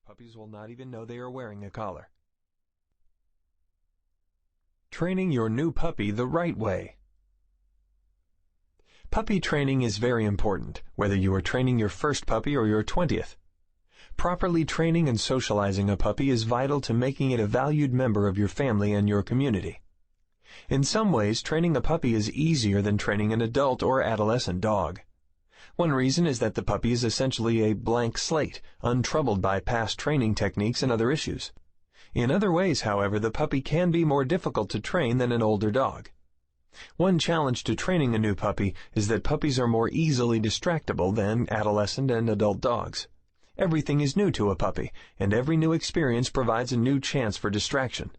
Puppies will not even know they are wearing a collar. Training your new puppy the right way. Puppy training is very important, whether you are training your first puppy or your 20th. Properly training and socializing a puppy is vital to making it a valued member of your family and your community. In some ways, training a puppy is easier than training an adult or adolescent dog. One reason is that the puppy is essentially a blank slate, untroubled by past training techniques and other issues. In other ways, however, the puppy can be more difficult to train than an older dog. One challenge to training a new puppy is that puppies are more easily distractible than adolescent and adult dogs. Everything is new to a puppy, and every new experience provides a new chance for distraction.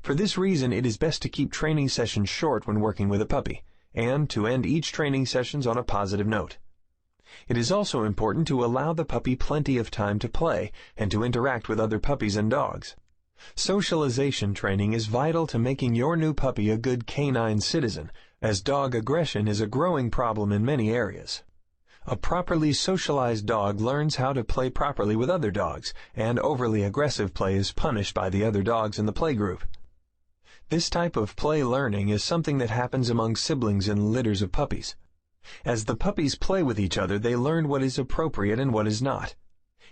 For this reason, it is best to keep training sessions short when working with a puppy, and to end each training sessions on a positive note. It is also important to allow the puppy plenty of time to play and to interact with other puppies and dogs. Socialization training is vital to making your new puppy a good canine citizen, as dog aggression is a growing problem in many areas. A properly socialized dog learns how to play properly with other dogs, and overly aggressive play is punished by the other dogs in the playgroup. This type of play learning is something that happens among siblings in litters of puppies. As the puppies play with each other, they learn what is appropriate and what is not.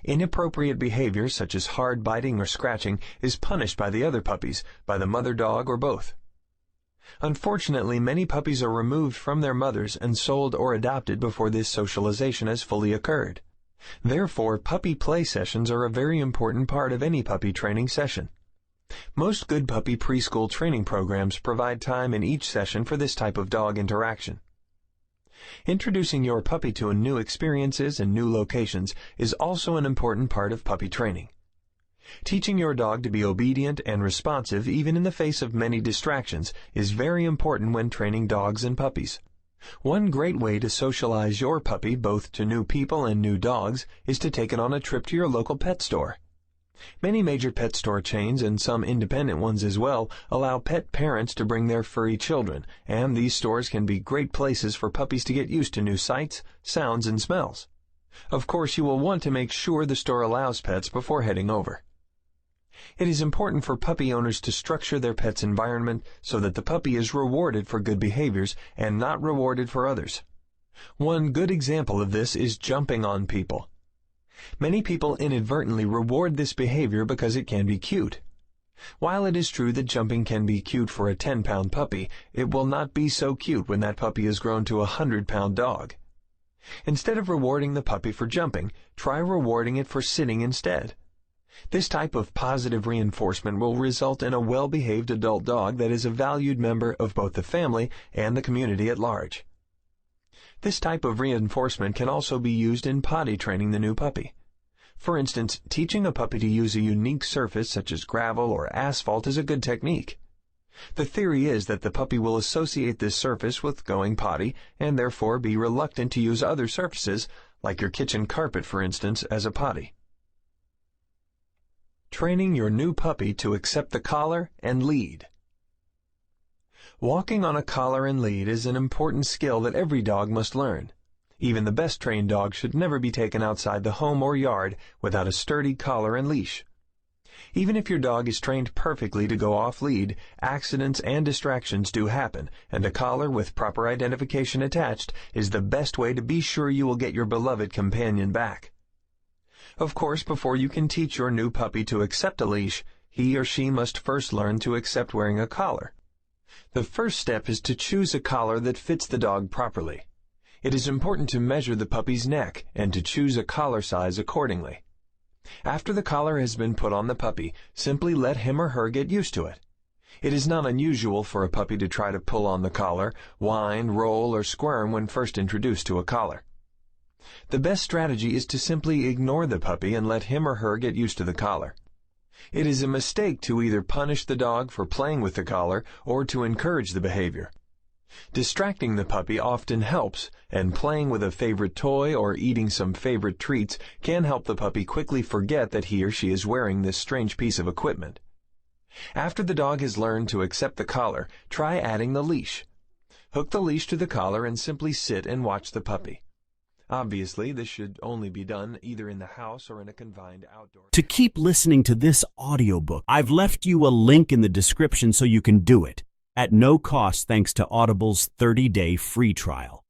Inappropriate behavior, such as hard biting or scratching, is punished by the other puppies, by the mother dog, or both. Unfortunately, many puppies are removed from their mothers and sold or adopted before this socialization has fully occurred. Therefore, puppy play sessions are a very important part of any puppy training session. Most good puppy preschool training programs provide time in each session for this type of dog interaction. Introducing your puppy to new experiences and new locations is also an important part of puppy training. Teaching your dog to be obedient and responsive even in the face of many distractions is very important when training dogs and puppies. One great way to socialize your puppy both to new people and new dogs is to take it on a trip to your local pet store. Many major pet store chains, and some independent ones as well, allow pet parents to bring their furry children, and these stores can be great places for puppies to get used to new sights, sounds, and smells. Of course, you will want to make sure the store allows pets before heading over. It is important for puppy owners to structure their pet's environment so that the puppy is rewarded for good behaviors and not rewarded for others. One good example of this is jumping on people. Many people inadvertently reward this behavior because it can be cute. While it is true that jumping can be cute for a 10-pound puppy, it will not be so cute when that puppy has grown to a 100-pound dog. Instead of rewarding the puppy for jumping, try rewarding it for sitting instead. This type of positive reinforcement will result in a well-behaved adult dog that is a valued member of both the family and the community at large. This type of reinforcement can also be used in potty training the new puppy. For instance, teaching a puppy to use a unique surface such as gravel or asphalt is a good technique. The theory is that the puppy will associate this surface with going potty and therefore be reluctant to use other surfaces, like your kitchen carpet for instance, as a potty. Training your new puppy to accept the collar and lead. Walking on a collar and lead is an important skill that every dog must learn. Even the best trained dog should never be taken outside the home or yard without a sturdy collar and leash. Even if your dog is trained perfectly to go off lead, accidents and distractions do happen, and a collar with proper identification attached is the best way to be sure you will get your beloved companion back. Of course, before you can teach your new puppy to accept a leash, he or she must first learn to accept wearing a collar. The first step is to choose a collar that fits the dog properly. It is important to measure the puppy's neck and to choose a collar size accordingly. After the collar has been put on the puppy, simply let him or her get used to it. It is not unusual for a puppy to try to pull on the collar, whine, roll, or squirm when first introduced to a collar. The best strategy is to simply ignore the puppy and let him or her get used to the collar. It is a mistake to either punish the dog for playing with the collar or to encourage the behavior. Distracting the puppy often helps, and playing with a favorite toy or eating some favorite treats can help the puppy quickly forget that he or she is wearing this strange piece of equipment. After the dog has learned to accept the collar, try adding the leash. Hook the leash to the collar and simply sit and watch the puppy. Obviously, this should only be done either in the house or in a confined outdoor. To keep listening to this audiobook, I've left you a link in the description so you can do it at no cost thanks to Audible's 30-day free trial.